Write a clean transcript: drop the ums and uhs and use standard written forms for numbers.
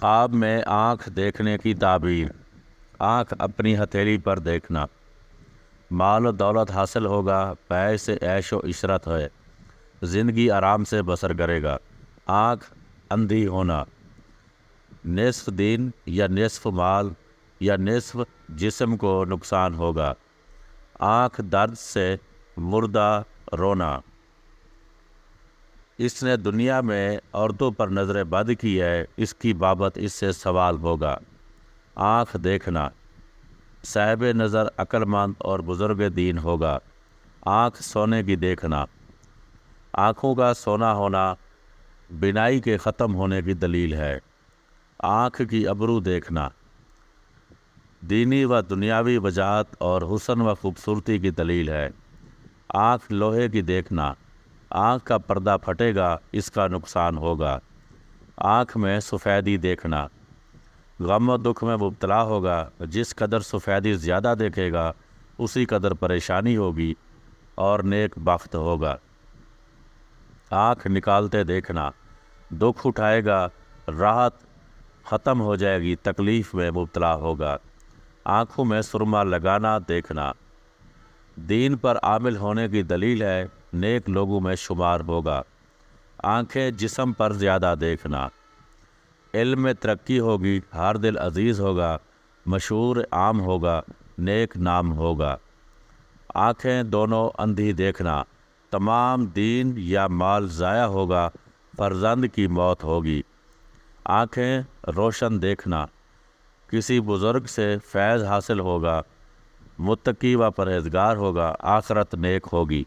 خواب میں آنکھ دیکھنے کی تعبیر۔ آنکھ اپنی ہتھیلی پر دیکھنا۔ مال و دولت حاصل ہوگا، پے سے عیش و عشرت ہے، زندگی آرام سے بسر کرے گا۔ آنکھ اندھی ہونا، نصف دین یا نصف مال یا نصف جسم کو نقصان ہوگا۔ آنکھ درد سے مردہ رونا، اس نے دنیا میں عورتوں پر نظر بد کی ہے، اس کی بابت اس سے سوال ہوگا۔ آنکھ دیکھنا، صاحب نظر عقل مند اور بزرگ دین ہوگا۔ آنکھ سونے کی دیکھنا، آنکھوں کا سونا ہونا بینائی کے ختم ہونے کی دلیل ہے۔ آنکھ کی ابرو دیکھنا، دینی و دنیاوی وجاہت اور حسن و خوبصورتی کی دلیل ہے۔ آنکھ لوہے کی دیکھنا، آنکھ کا پردہ پھٹے گا، اس کا نقصان ہوگا۔ آنکھ میں سفیدی دیکھنا، غم و دکھ میں مبتلا ہوگا، جس قدر سفیدی زیادہ دیکھے گا اسی قدر پریشانی ہوگی اور نیک بخت ہوگا۔ آنکھ نکالتے دیکھنا، دکھ اٹھائے گا، راحت ختم ہو جائے گی، تکلیف میں مبتلا ہوگا۔ آنکھوں میں سرما لگانا دیکھنا، دین پر عامل ہونے کی دلیل ہے، نیک لوگوں میں شمار ہوگا۔ آنکھیں جسم پر زیادہ دیکھنا، علم میں ترقی ہوگی، ہر دل عزیز ہوگا، مشہور عام ہوگا، نیک نام ہوگا۔ آنکھیں دونوں اندھی دیکھنا، تمام دین یا مال ضائع ہوگا، فرزند کی موت ہوگی۔ آنکھیں روشن دیکھنا، کسی بزرگ سے فیض حاصل ہوگا، متقی و پرہیزگار ہوگا، آخرت نیک ہوگی۔